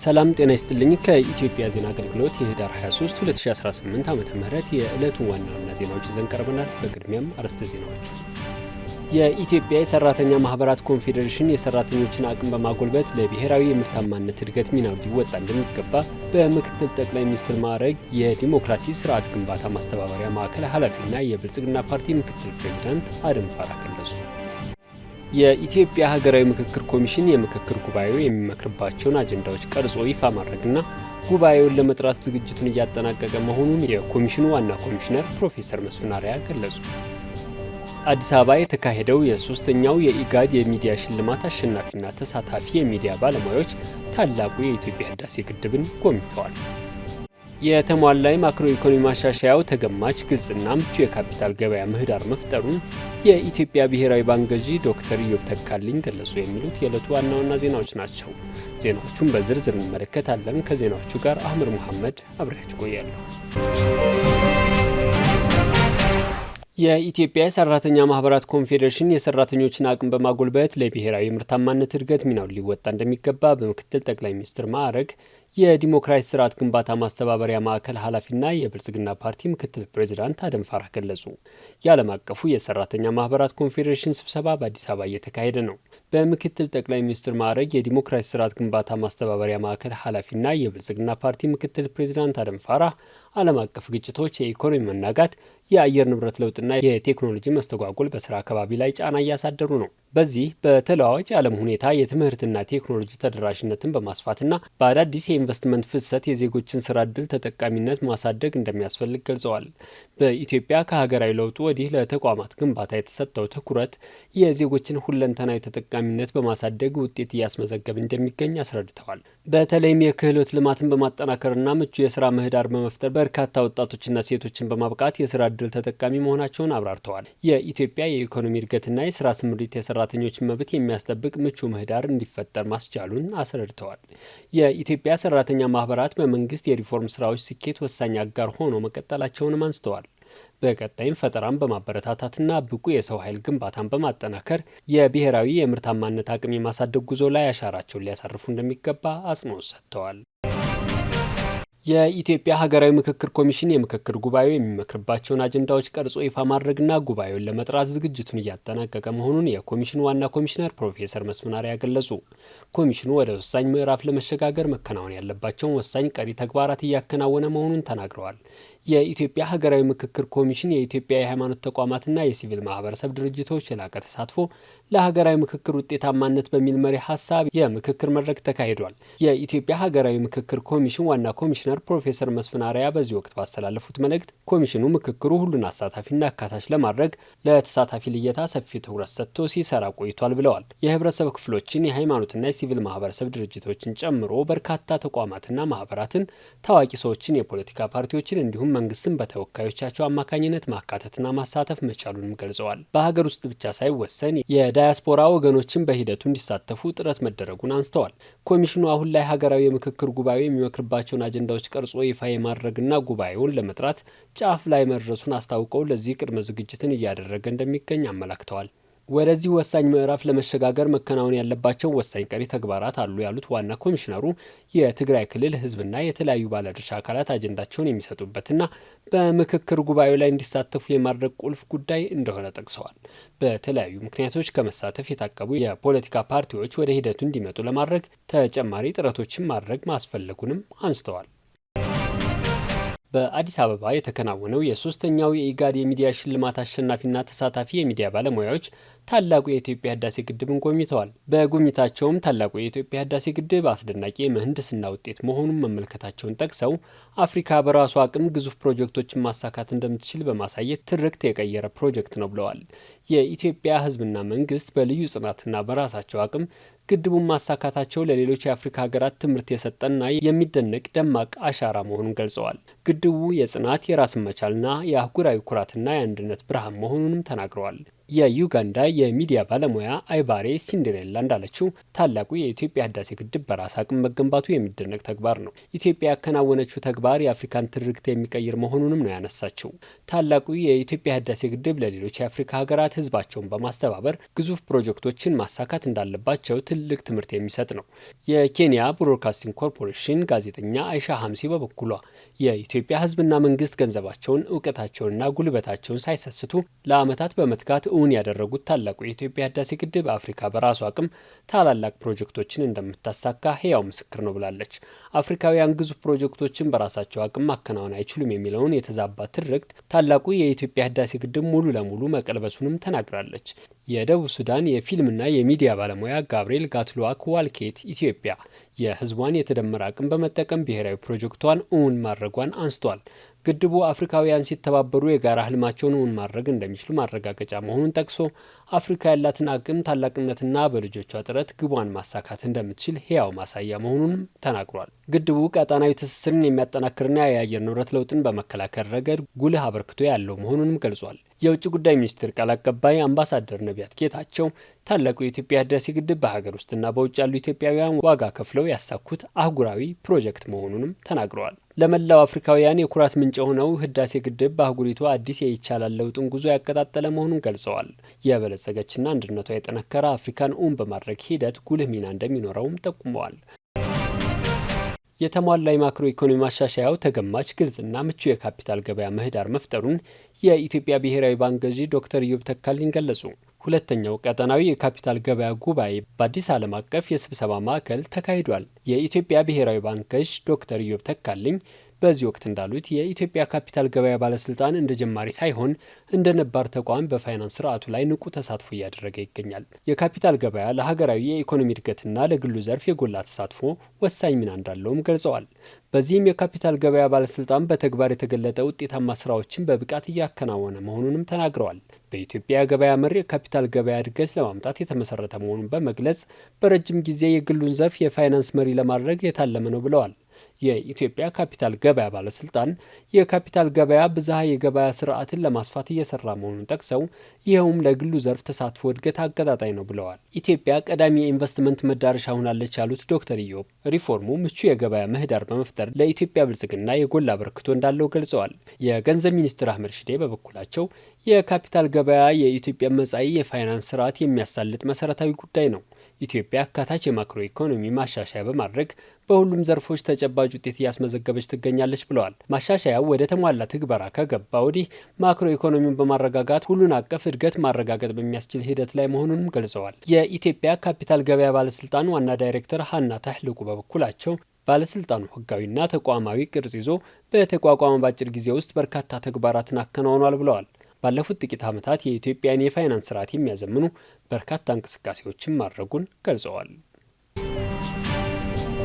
ሰላም ጤና ይስጥልኝ። ከኢትዮጵያ ዜና አገልግሎት የህዳር 23 2018 ዓ.ም የዕለቱ ዋና ዋና ዜናዎች ይዘን ቀርበናል። በቅድሚያም አርዕስተ ዜናዎቹ። የኢትዮጵያ የሰራተኛ ማህበራት ኮንፌዴሬሽን የሰራተኞችን አቅም በማጎልበት ለብሔራዊ የምርታማነት እድገት ሚናው ሊወጣ እንደሚገባ በምክትል ጠቅላይ ሚኒስትር ማዕረግ የዲሞክራሲ ስርዓት ግንባታ ማስተባበሪያ ማዕከል ኃላፊና የብልጽግና ፓርቲ ምክትል ፕሬዝዳንት አደም ፋራህ ገለጹ። የኢትዮጵያ ሀገራዊ ምክክር ኮሚሽን የምክክር ጉባኤው የሚመክርባቸውን አጀንዳዎች ቀርጾ ይፋ ማድረግና ጉባኤውን ለመጥራት ዝግጅቱን እያጠናቀቀ መሆኑን የኮሚሽኑ ዋና ኮሚሽነር ፕሮፌሰር መስፍን አርአያ ገለጹ። አዲስ አበባ የተካሄደው የሶስተኛው የኢጋድ የሚዲያ ሽልማት አሸናፊና ተሳታፊ የሚዲያ ባለሙያዎች ታላቁ የኢትዮጵያ ህዳሴ ግድብን ጎብኝተዋል። የተሟላ ማክሮ ኢኮኖሚ ማሻሻያው ተገማች፣ ግልጽና ምቹ የካፒታል ገበያ ምህዳር መፍጠሩን የኢትዮጵያ ብሔራዊ ባንክ ገዢ ዶክተር ኢዮብ ተካልኝ ገለጹ። የሚሉት የዕለቱ ዋና ዋና ዜናዎች ናቸው። ዜናዎቹን በዝርዝር እንመለከታለን። ከዜናዎቹ ጋር አህመድ መሐመድ አብሬያችሁ ቆያለሁ። የኢትዮጵያ የሰራተኛ ማህበራት ኮንፌዴሬሽን የሰራተኞችን አቅም በማጎልበት ለብሔራዊ ምርታማነት እድገት ሚናውን ሊወጣ እንደሚገባ በምክትል ጠቅላይ ሚኒስትር ማዕረግ የዲሞክራሲ ስርዓት ግንባታ ማስተባበሪያ ማዕከል ኃላፊና የብልጽግና ፓርቲ ምክትል ፕሬዝዳንት አደም ፋራህ ገለጹ። የዓለም አቀፉ የሰራተኛ ማህበራት ኮንፌዴሬሽን ስብሰባ በአዲስ አበባ እየተካሄደ ነው። በምክትል ጠቅላይ ሚኒስትር ማዕረግ የዲሞክራሲ ስርዓት ግንባታ ማስተባበሪያ ማዕከል ኃላፊና የብልጽግና ፓርቲ ምክትል ፕሬዝዳንት አደም ፋራህ ዓለም አቀፍ ግጭቶች፣ የኢኮኖሚ መናጋት፣ የአየር ንብረት ለውጥና የቴክኖሎጂ መስተጓጎል በስራ አካባቢ ላይ ጫና እያሳደሩ ነው። በዚህ በተለዋዋጭ የዓለም ሁኔታ የትምህርትና ቴክኖሎጂ ተደራሽነትን በማስፋትና በአዳዲስ የኢንቨስትመንት ፍሰት የዜጎችን ስራ ዕድል ተጠቃሚነት ማሳደግ እንደሚያስፈልግ ገልጸዋል። በኢትዮጵያ ከሀገራዊ ለውጡ ወዲህ ለተቋማት ግንባታ የተሰጠው ትኩረት የዜጎችን ሁለንተናዊ ተጠቃሚነት በማሳደግ ውጤት እያስመዘገብ እንደሚገኝ አስረድተዋል። በተለይም የክህሎት ልማትን በማጠናከርና ምቹ የስራ ምህዳር በመፍጠር በርካታ ወጣቶችና ሴቶችን በማብቃት የስራ ዕድል ተጠቃሚ መሆናቸውን አብራርተዋል። የኢትዮጵያ የኢኮኖሚ እድገትና የስራ ስምሪት የሰራተኞችን መብት የሚያስጠብቅ ምቹ ምህዳር እንዲፈጠር ማስቻሉን አስረድተዋል። የኢትዮጵያ ሰራተኛ ማህበራት በመንግስት የሪፎርም ስራዎች ስኬት ወሳኝ አጋር ሆኖ መቀጠላቸውንም አንስተዋል። በቀጣይም ፈጠራን በማበረታታትና ብቁ የሰው ኃይል ግንባታን በማጠናከር የብሔራዊ የምርታማነት አቅም የማሳደግ ጉዞ ላይ አሻራቸውን ሊያሳርፉ እንደሚገባ አጽንኦት ሰጥተዋል። የኢትዮጵያ ሀገራዊ ምክክር ኮሚሽን የምክክር ጉባኤው የሚመክርባቸውን አጀንዳዎች ቀርጾ ይፋ ማድረግና ጉባኤውን ለመጥራት ዝግጅቱን እያጠናቀቀ መሆኑን የኮሚሽኑ ዋና ኮሚሽነር ፕሮፌሰር መስፍን አርአያ ገለጹ። ኮሚሽኑ ወደ ወሳኝ ምዕራፍ ለመሸጋገር መከናወን ያለባቸውን ወሳኝ ቀሪ ተግባራት እያከናወነ መሆኑን ተናግረዋል። የኢትዮጵያ ሀገራዊ ምክክር ኮሚሽን የኢትዮጵያ የሃይማኖት ተቋማትና የሲቪል ማህበረሰብ ድርጅቶች የላቀ ተሳትፎ ለሀገራዊ ምክክር ውጤታማነት በሚል መሪ ሀሳብ የምክክር መድረክ ተካሂዷል። የኢትዮጵያ ሀገራዊ ምክክር ኮሚሽን ዋና ኮሚሽነር ፕሮፌሰር መስፍን አርአያ በዚህ ወቅት ባስተላለፉት መልእክት ኮሚሽኑ ምክክሩ ሁሉን አሳታፊና አካታች ለማድረግ ለተሳታፊ ልየታ ሰፊ ትኩረት ሰጥቶ ሲሰራ ቆይቷል ብለዋል። የህብረተሰብ ክፍሎችን፣ የሃይማኖትና የሲቪል ማህበረሰብ ድርጅቶችን ጨምሮ በርካታ ተቋማትና ማህበራትን፣ ታዋቂ ሰዎችን፣ የፖለቲካ ፓርቲዎችን እንዲሁም መንግስትን በተወካዮቻቸው አማካኝነት ማካተትና ማሳተፍ መቻሉንም ገልጸዋል። በሀገር ውስጥ ብቻ ሳይወሰን የዳያስፖራ ወገኖችን በሂደቱ እንዲሳተፉ ጥረት መደረጉን አንስተዋል። ኮሚሽኑ አሁን ላይ ሀገራዊ የምክክር ጉባኤው የሚመክርባቸውን አጀንዳዎች ቀርጾ ይፋ የማድረግና ጉባኤውን ለመጥራት ጫፍ ላይ መድረሱን አስታውቀው ለዚህ ቅድመ ዝግጅትን እያደረገ እንደሚገኝ አመላክተዋል። ወደዚህ ወሳኝ ምዕራፍ ለመሸጋገር መከናወን ያለባቸው ወሳኝ ቀሪ ተግባራት አሉ ያሉት ዋና ኮሚሽነሩ የትግራይ ክልል ህዝብና የተለያዩ ባለድርሻ አካላት አጀንዳቸውን የሚሰጡበትና በምክክር ጉባኤው ላይ እንዲሳተፉ የማድረግ ቁልፍ ጉዳይ እንደሆነ ጠቅሰዋል። በተለያዩ ምክንያቶች ከመሳተፍ የታቀቡ የፖለቲካ ፓርቲዎች ወደ ሂደቱ እንዲመጡ ለማድረግ ተጨማሪ ጥረቶችን ማድረግ ማስፈለጉንም አንስተዋል። በአዲስ አበባ የተከናወነው የሶስተኛው የኢጋድ የሚዲያ ሽልማት አሸናፊና ተሳታፊ የሚዲያ ባለሙያዎች ታላቁ የኢትዮጵያ ህዳሴ ግድብን ጎብኝተዋል። በጉብኝታቸውም ታላቁ የኢትዮጵያ ህዳሴ ግድብ አስደናቂ የምህንድስና ውጤት መሆኑን መመልከታቸውን ጠቅሰው አፍሪካ በራሱ አቅም ግዙፍ ፕሮጀክቶችን ማሳካት እንደምትችል በማሳየት ትርክት የቀየረ ፕሮጀክት ነው ብለዋል። የኢትዮጵያ ህዝብና መንግስት በልዩ ጽናትና በራሳቸው አቅም ግድቡን ማሳካታቸው ለሌሎች የአፍሪካ ሀገራት ትምህርት የሰጠና የሚደነቅ ደማቅ አሻራ መሆኑን ገልጸዋል። ግድቡ የጽናት፣ የራስን መቻልና የአህጉራዊ ኩራትና የአንድነት ብርሃን መሆኑንም ተናግረዋል። የዩጋንዳ የሚዲያ ባለሙያ አይባሬ ሲንደሬላ እንዳለችው ታላቁ የኢትዮጵያ ህዳሴ ግድብ በራስ አቅም መገንባቱ የሚደነቅ ተግባር ነው። ኢትዮጵያ ያከናወነችው ተግባር የአፍሪካን ትርክት የሚቀይር መሆኑንም ነው ያነሳችው። ታላቁ የኢትዮጵያ ህዳሴ ግድብ ለሌሎች የአፍሪካ ሀገራት ህዝባቸውን በማስተባበር ግዙፍ ፕሮጀክቶችን ማሳካት እንዳለባቸው ትልቅ ትምህርት የሚሰጥ ነው። የኬንያ ብሮድካስቲንግ ኮርፖሬሽን ጋዜጠኛ አይሻ ሀምሲ በበኩሏ የኢትዮጵያ ህዝብና መንግስት ገንዘባቸውን፣ እውቀታቸውንና ጉልበታቸውን ሳይሰስቱ ለዓመታት በመትጋት እውን ያደረጉት ታላቁ የኢትዮጵያ ህዳሴ ግድብ አፍሪካ በራሱ አቅም ታላላቅ ፕሮጀክቶችን እንደምታሳካ ህያው ምስክር ነው ብላለች። አፍሪካውያን ግዙፍ ፕሮጀክቶችን በራሳቸው አቅም ማከናወን አይችሉም የሚለውን የተዛባ ትርክት ታላቁ የኢትዮጵያ ህዳሴ ግድብ ሙሉ ለሙሉ መቀልበሱንም ተናግራለች። የደቡብ ሱዳን የፊልምና የሚዲያ ባለሙያ ጋብርኤል ጋትሉዋክ ዋልኬት ኢትዮጵያ የህዝቧን የተደመረ አቅም በመጠቀም ብሔራዊ ፕሮጀክቷን እውን ማድረጓን አንስቷል። ግድቡ አፍሪካውያን ሲተባበሩ የጋራ ህልማቸውን እውን ማድረግ እንደሚችሉ ማረጋገጫ መሆኑን ጠቅሶ አፍሪካ ያላትን አቅም ታላቅነትና በልጆቿ ጥረት ግቧን ማሳካት እንደምትችል ህያው ማሳያ መሆኑንም ተናግሯል። ግድቡ ቀጣናዊ ትስስርን የሚያጠናክርና የአየር ንብረት ለውጥን በመከላከል ረገድ ጉልህ አበርክቶ ያለው መሆኑንም ገልጿል። የውጭ ጉዳይ ሚኒስቴር ቃል አቀባይ አምባሳደር ነቢያት ጌታቸው ታላቁ የኢትዮጵያ ህዳሴ ግድብ በሀገር ውስጥና በውጭ ያሉ ኢትዮጵያውያን ዋጋ ከፍለው ያሳኩት አህጉራዊ ፕሮጀክት መሆኑንም ተናግረዋል። ለመላው አፍሪካውያን የኩራት ምንጭ የሆነው ህዳሴ ግድብ በአህጉሪቱ አዲስ የይቻላል ለውጥን ጉዞ ያቀጣጠለ መሆኑን ገልጸዋል። የበለጸገችና አንድነቷ የጠነከረ አፍሪካን እውን በማድረግ ሂደት ጉልህ ሚና እንደሚኖረውም ጠቁመዋል። የተሟላ የማክሮ ኢኮኖሚ ማሻሻያው ተገማች፣ ግልጽና ምቹ የካፒታል ገበያ ምህዳር መፍጠሩን የኢትዮጵያ ብሔራዊ ባንክ ገዢ ዶክተር ኢዮብ ተካልኝ ገለጹ። ሁለተኛው ቀጠናዊ የካፒታል ገበያ ጉባኤ በአዲስ ዓለም አቀፍ የስብሰባ ማዕከል ተካሂዷል። የኢትዮጵያ ብሔራዊ ባንክ ገዢ ዶክተር ኢዮብ ተካልኝ በዚህ ወቅት እንዳሉት የኢትዮጵያ ካፒታል ገበያ ባለስልጣን እንደ ጀማሪ ሳይሆን እንደ ነባር ተቋም በፋይናንስ ስርዓቱ ላይ ንቁ ተሳትፎ እያደረገ ይገኛል። የካፒታል ገበያ ለሀገራዊ የኢኮኖሚ እድገትና ለግሉ ዘርፍ የጎላ ተሳትፎ ወሳኝ ሚና እንዳለውም ገልጸዋል። በዚህም የካፒታል ገበያ ባለስልጣን በተግባር የተገለጠ ውጤታማ ስራዎችን በብቃት እያከናወነ መሆኑንም ተናግረዋል። በኢትዮጵያ ገበያ መር የካፒታል ገበያ እድገት ለማምጣት የተመሰረተ መሆኑን በመግለጽ በረጅም ጊዜ የግሉን ዘርፍ የፋይናንስ መሪ ለማድረግ የታለመ ነው ብለዋል። የኢትዮጵያ ካፒታል ገበያ ባለስልጣን የካፒታል ገበያ ብዝሃ የገበያ ስርዓትን ለማስፋት እየሰራ መሆኑን ጠቅሰው ይኸውም ለግሉ ዘርፍ ተሳትፎ እድገት አቀጣጣይ ነው ብለዋል። ኢትዮጵያ ቀዳሚ የኢንቨስትመንት መዳረሻ ሆናለች ያሉት ዶክተር ኢዮብ ሪፎርሙ ምቹ የገበያ ምህዳር በመፍጠር ለኢትዮጵያ ብልጽግና የጎላ አበርክቶ እንዳለው ገልጸዋል። የገንዘብ ሚኒስትር አህመድ ሺዴ በበኩላቸው የካፒታል ገበያ የኢትዮጵያ መጻኢ የፋይናንስ ስርዓት የሚያሳልጥ መሰረታዊ ጉዳይ ነው። ኢትዮጵያ አካታች የማክሮ ኢኮኖሚ ማሻሻያ በማድረግ በሁሉም ዘርፎች ተጨባጭ ውጤት እያስመዘገበች ትገኛለች ብለዋል። ማሻሻያው ወደ ተሟላ ትግበራ ከገባ ወዲህ ማክሮ ኢኮኖሚውን በማረጋጋት ሁሉን አቀፍ እድገት ማረጋገጥ በሚያስችል ሂደት ላይ መሆኑንም ገልጸዋል። የኢትዮጵያ ካፒታል ገበያ ባለስልጣን ዋና ዳይሬክተር ሀና ታህልቁ በበኩላቸው ባለስልጣኑ ህጋዊና ተቋማዊ ቅርጽ ይዞ በተቋቋመ በአጭር ጊዜ ውስጥ በርካታ ተግባራትን አከናውኗል ብለዋል። ባለፉት ጥቂት ዓመታት የኢትዮጵያን የፋይናንስ ስርዓት የሚያዘምኑ በርካታ እንቅስቃሴዎችን ማድረጉን ገልጸዋል።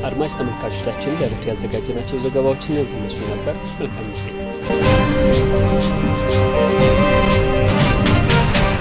አድማጭ ተመልካቾቻችን ለዕለቱ ያዘጋጀናቸው ዘገባዎች እነዚህ መስሉ ነበር። መልካም ጊዜ